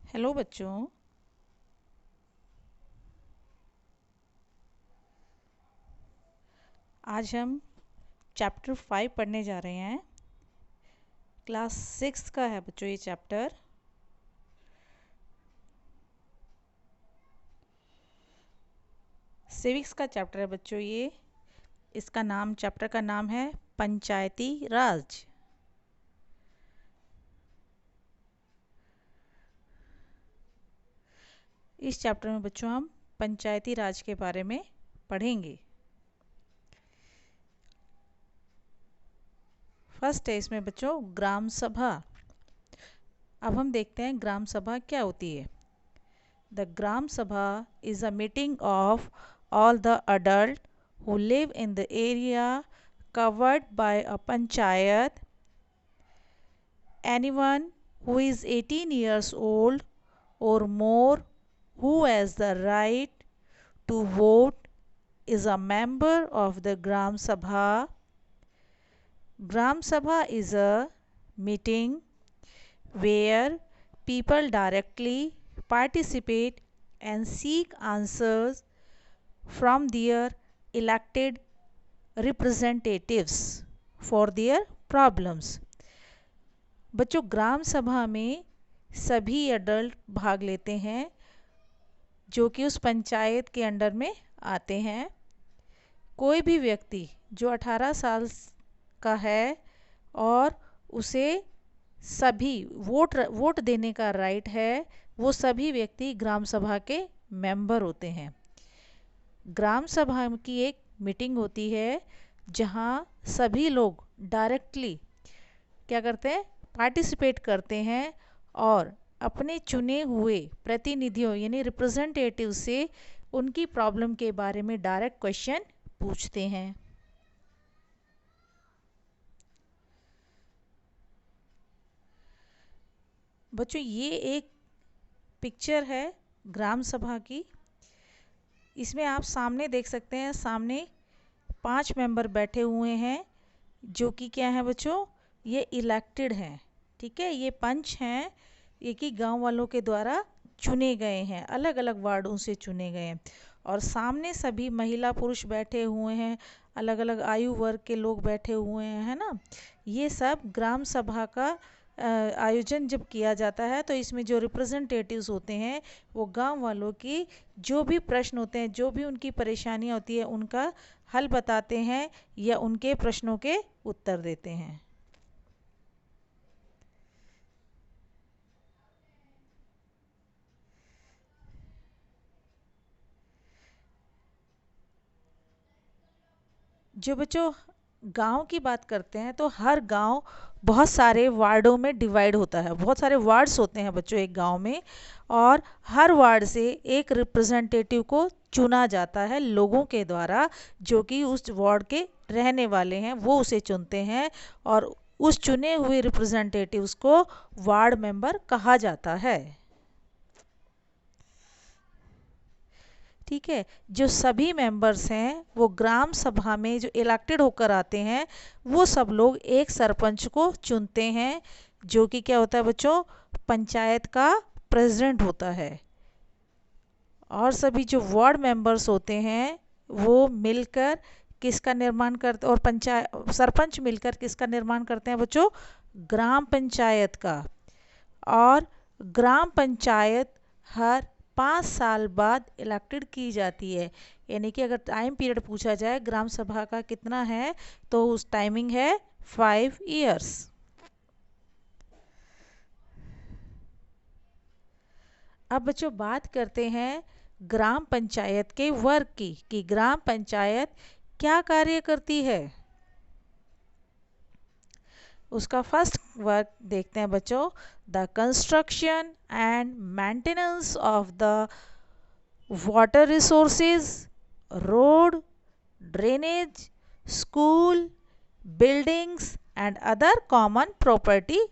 Hello बच्चों। आज हम चैप्टर 5 पढ़ने जा रहे हैं। क्लास 6 का है बच्चों ये चैप्टर। सिविक्स का चैप्टर है बच्चों ये। इसका नाम चैप्टर का नाम है पंचायती राज। इस चैप्टर में बच्चों हम पंचायती राज के बारे में पढ़ेंगे। फर्स्ट है इसमें बच्चों ग्राम सभा। अब हम देखते हैं ग्राम सभा क्या होती है। The Gram Sabha is a meeting of all the adults who live in the area covered by a panchayat. Anyone who is 18 years old or more who has the right to vote is a member of the Gram Sabha. Gram Sabha is a meeting where people directly participate and seek answers from their elected representatives for their problems. बच्चों ग्राम सभा में सभी adult भाग लेते हैं जो कि उस पंचायत के अंडर में आते हैं। कोई भी व्यक्ति जो 18 साल का है और उसे सभी वोट देने का राइट है, वो सभी व्यक्ति ग्राम सभा के मेंबर होते हैं। ग्राम सभा की एक मीटिंग होती है जहां सभी लोग डायरेक्टली क्या करते हैं, पार्टिसिपेट करते हैं और अपने चुने हुए प्रतिनिधियों यानी रिप्रेजेंटेटिव से उनकी प्रॉब्लम के बारे में डायरेक्ट क्वेश्चन पूछते हैं। बच्चों ये एक पिक्चर है ग्राम सभा की। इसमें आप सामने देख सकते हैं, सामने 5 मेंबर बैठे हुए हैं जो कि क्या है बच्चों, ये इलेक्टेड हैं। ठीक है, ये पंच हैं, ये कि गांव वालों के द्वारा चुने गए हैं, अलग अलग वार्डों से चुने गए हैं। और सामने सभी महिला पुरुष बैठे हुए हैं, अलग अलग आयु वर्ग के लोग बैठे हुए हैं, है ना। ये सब ग्राम सभा का आयोजन जब किया जाता है तो इसमें जो रिप्रेजेंटेटिव्स होते हैं वो गांव वालों की जो भी प्रश्न होते हैं, जो भी उनकी परेशानियां होती है, उनका हल बताते हैं या उनके प्रश्नों के उत्तर देते हैं। जो बच्चों गांव की बात करते हैं तो हर गांव बहुत सारे वार्डों में डिवाइड होता है। बहुत सारे वार्ड्स होते हैं बच्चों एक गांव में, और हर वार्ड से एक रिप्रेजेंटेटिव को चुना जाता है लोगों के द्वारा, जो कि उस वार्ड के रहने वाले हैं, वो उसे चुनते हैं और उस चुने हुए रिप्रेजेंटेटिव्स को वार्ड मेंबर कहा जाता है। ठीक है, जो सभी मेंबर्स हैं वो ग्राम सभा में जो इलेक्टेड होकर आते हैं, वो सब लोग एक सरपंच को चुनते हैं जो कि क्या होता है बच्चों, पंचायत का प्रेसिडेंट होता है। और सभी जो वार्ड मेंबर्स होते हैं वो मिलकर किसका निर्माण करते, और पंचायत सरपंच मिलकर किसका निर्माण करते हैं बच्चों, ग्राम पंचायत का। और ग्राम पंचायत हर 5 साल बाद इलेक्टेड की जाती है। यानी कि अगर टाइम पीरियड पूछा जाए ग्राम सभा का कितना है तो उस टाइमिंग है 5 इयर्स। अब बच्चों बात करते हैं ग्राम पंचायत के वर्क की कि ग्राम पंचायत क्या कार्य करती है। उसका फर्स्ट वर्क देखते हैं बच्चों, the construction and maintenance of the water resources, road, drainage, school, buildings and other common property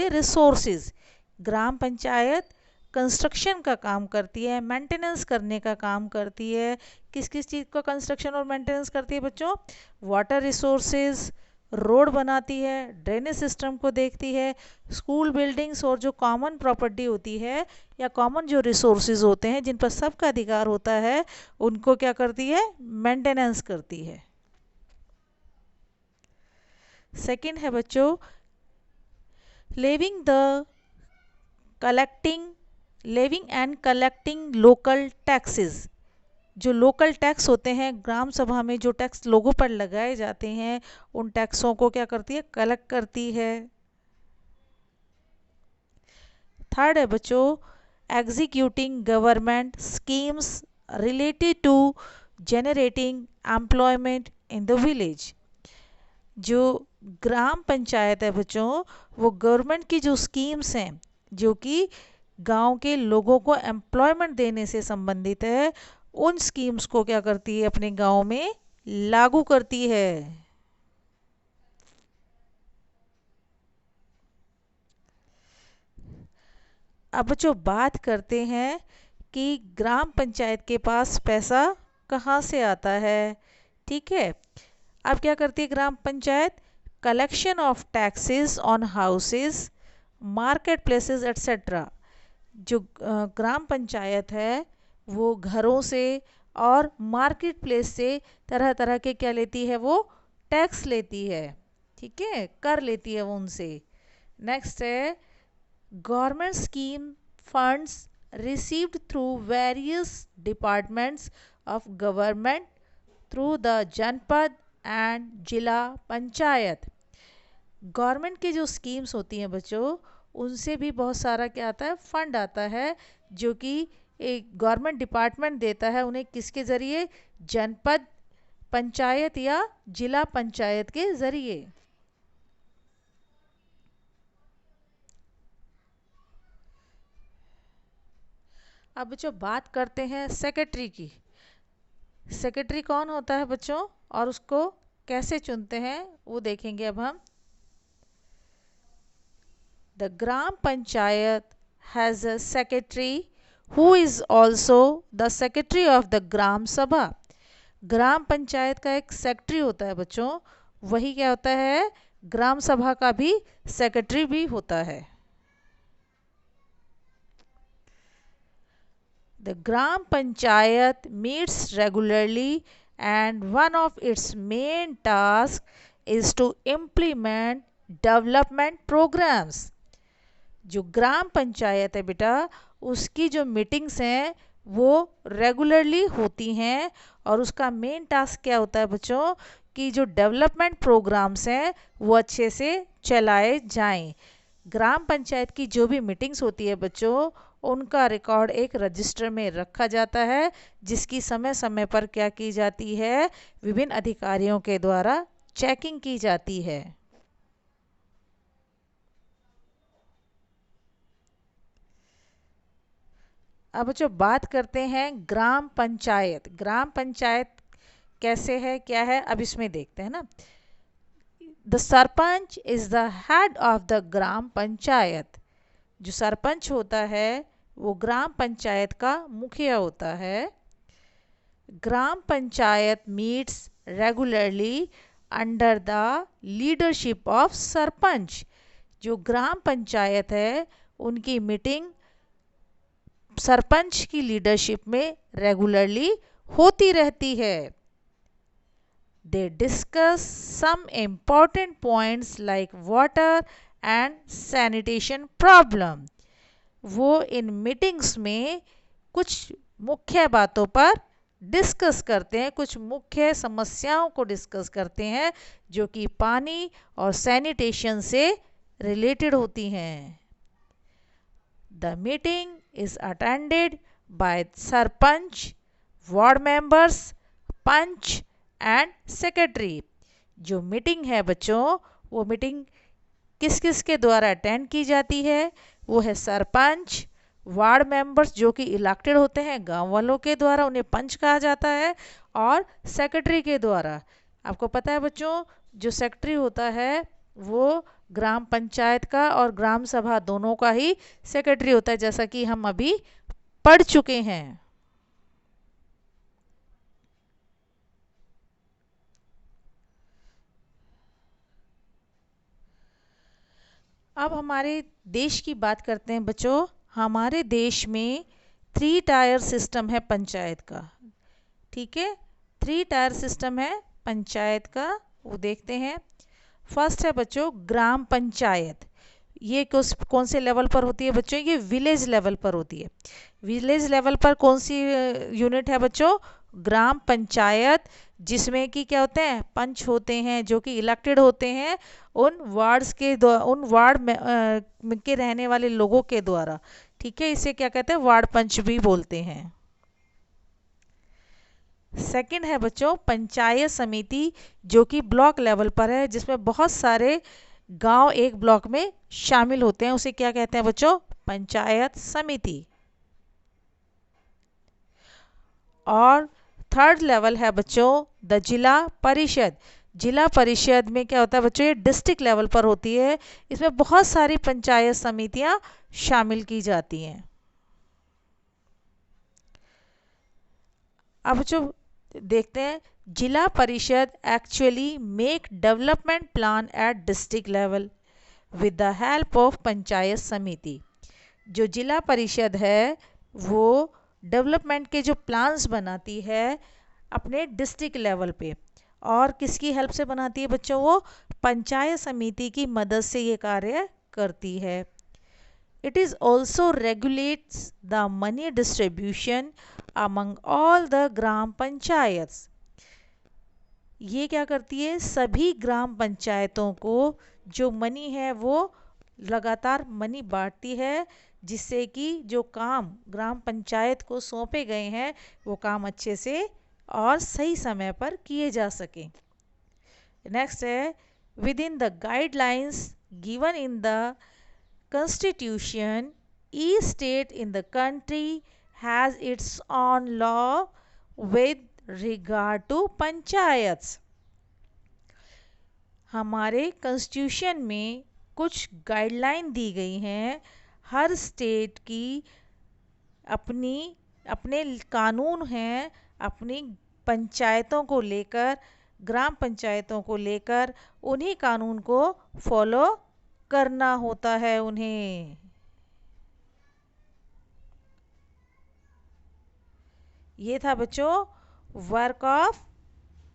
resources. Gram panchayat construction का काम करती है, मेंटेनेंस करने का काम करती है। किस किस चीज़ का कंस्ट्रक्शन और मेंटेनेंस करती है बच्चों, वाटर रिसोर्सेज, रोड बनाती है, ड्रेनेज सिस्टम को देखती है, स्कूल बिल्डिंग्स और जो कॉमन प्रॉपर्टी होती है या कॉमन जो रिसोर्सेज होते हैं जिन पर सबका अधिकार होता है, उनको क्या करती है, मेंटेनेंस करती है। सेकंड है बच्चों, living the collecting living and collecting local taxes. जो लोकल टैक्स होते हैं, ग्राम सभा में जो टैक्स लोगों पर लगाए जाते हैं, उन टैक्सों को क्या करती है, कलेक्ट करती है। थर्ड है बच्चों, executing government schemes related to generating employment in the village. जो ग्राम पंचायत है बच्चों, वो गवर्नमेंट की जो स्कीम्स हैं जो कि गांव के लोगों को एम्प्लॉयमेंट देने से संबंधित है, उन स्कीम्स को क्या करती है, अपने गांव में लागू करती है। अब बच्चों बात करते हैं कि ग्राम पंचायत के पास पैसा कहाँ से आता है। ठीक है, अब क्या करती है gram panchayat, collection of taxes on houses, market places etcetera. जो ग्राम पंचायत है वो घरों से और मार्केट प्लेस से तरह तरह के क्या लेती है, वो टैक्स लेती है। ठीक है, कर लेती है वो उनसे। नेक्स्ट है, government scheme funds received through various departments of government through the जनपद एंड जिला पंचायत। गवर्नमेंट की जो स्कीम्स होती हैं बच्चों, उनसे भी बहुत सारा क्या आता है, फंड आता है, जो कि एक गवर्नमेंट डिपार्टमेंट देता है उन्हें, किसके ज़रिए, जनपद पंचायत या जिला पंचायत के ज़रिए। अब बच्चों बात करते हैं सेक्रेटरी की। सेक्रेटरी कौन होता है बच्चों और उसको कैसे चुनते हैं, वो देखेंगे अब हम। The Gram Panchayat has a secretary who is also the secretary of the Gram Sabha. ग्राम पंचायत का एक सेक्रेटरी होता है बच्चों, वही क्या होता है, ग्राम सभा का भी सेक्रेटरी भी होता है। The Gram Panchayat meets regularly and one of its main tasks is to implement development programs. जो ग्राम पंचायत है बेटा, उसकी जो मीटिंग्स हैं वो रेगुलरली होती हैं और उसका मेन टास्क क्या होता है बच्चों, कि जो डेवलपमेंट प्रोग्राम्स हैं वो अच्छे से चलाए जाएं। ग्राम पंचायत की जो भी मीटिंग्स होती है बच्चों, उनका रिकॉर्ड एक रजिस्टर में रखा जाता है, जिसकी समय समय पर क्या की जाती है, विभिन्न अधिकारियों के द्वारा चेकिंग की जाती है। अब जो बात करते हैं ग्राम पंचायत, ग्राम पंचायत कैसे है, क्या है, अब इसमें देखते हैं ना। The sarpanch is the head of the gram panchayat. जो सरपंच होता है वो ग्राम पंचायत का मुखिया होता है। Gram panchayat meets regularly under the leadership of sarpanch. जो ग्राम पंचायत है उनकी मीटिंग सरपंच की लीडरशिप में रेगुलरली होती रहती है। They discuss some important points like water and sanitation problem. वो इन मीटिंग्स में कुछ मुख्य बातों पर डिस्कस करते हैं, कुछ मुख्य समस्याओं को डिस्कस करते हैं जो कि पानी और सैनिटेशन से रिलेटेड होती हैं। The meeting is attended by sarpanch, ward members, panch and secretary. जो मीटिंग है बच्चों, वो मीटिंग किस किस के द्वारा अटेंड की जाती है, वो है सरपंच, वार्ड मेंबर्स जो कि इलेक्टेड होते हैं गांव वालों के द्वारा, उन्हें पंच कहा जाता है, और सेक्रेटरी के द्वारा। आपको पता है बच्चों, जो सेक्रेटरी होता है वो ग्राम पंचायत का और ग्राम सभा दोनों का ही सेक्रेटरी होता है, जैसा कि हम अभी पढ़ चुके हैं। अब हमारे देश की बात करते हैं बच्चों। हमारे देश में 3 टायर सिस्टम है पंचायत का। ठीक है, 3 टायर सिस्टम है पंचायत का, वो देखते हैं। फर्स्ट है बच्चों ग्राम पंचायत। ये कौन से लेवल पर होती है बच्चों? ये विलेज लेवल पर होती है। विलेज लेवल पर कौन सी यूनिट है बच्चों? ग्राम पंचायत, जिसमें कि क्या होते हैं? पंच होते हैं जो कि इलेक्टेड होते हैं उन वार्ड्स के उन वार्ड में के रहने वाले लोगों के द्वारा। ठीक है, इसे क्या कहते हैं? वार्ड पंच भी बोलते हैं। सेकंड है बच्चों पंचायत समिति, जो कि ब्लॉक लेवल पर है, जिसमें बहुत सारे गांव एक ब्लॉक में शामिल होते हैं। उसे क्या कहते हैं बच्चों? पंचायत समिति। और थर्ड लेवल है बच्चों द जिला परिषद। जिला परिषद में क्या होता है बच्चों? ये डिस्ट्रिक्ट लेवल पर होती है। इसमें बहुत सारी पंचायत समितियां शामिल की जाती हैं। अब जो देखते हैं, जिला परिषद actually make development plan at district level with the help of panchayat समिति। जो जिला परिषद है वो डेवलपमेंट के जो प्लान्स बनाती है अपने डिस्ट्रिक्ट लेवल पे, और किसकी हेल्प से बनाती है बच्चों? वो पंचायत समिति की मदद से ये कार्य करती है। It is also regulates the money distribution among all the gram panchayats. ये क्या करती है? सभी ग्राम पंचायतों को जो मनी है वो लगातार मनी बांटती है, जिससे कि जो काम ग्राम पंचायत को सौंपे गए हैं वो काम अच्छे से और सही समय पर किए जा सके। नेक्स्ट है with in the guidelines given in the Constitution, each state in the country has its own law with regard to panchayat. हमारे कॉन्स्टिट्यूशन में कुछ गाइडलाइन दी गई हैं। हर स्टेट की अपनी अपने कानून हैं अपनी पंचायतों को लेकर, ग्राम पंचायतों को लेकर। उन्हीं कानून को फॉलो करना होता है उन्हें। ये था बच्चों वर्क ऑफ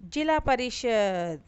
जिला परिषद।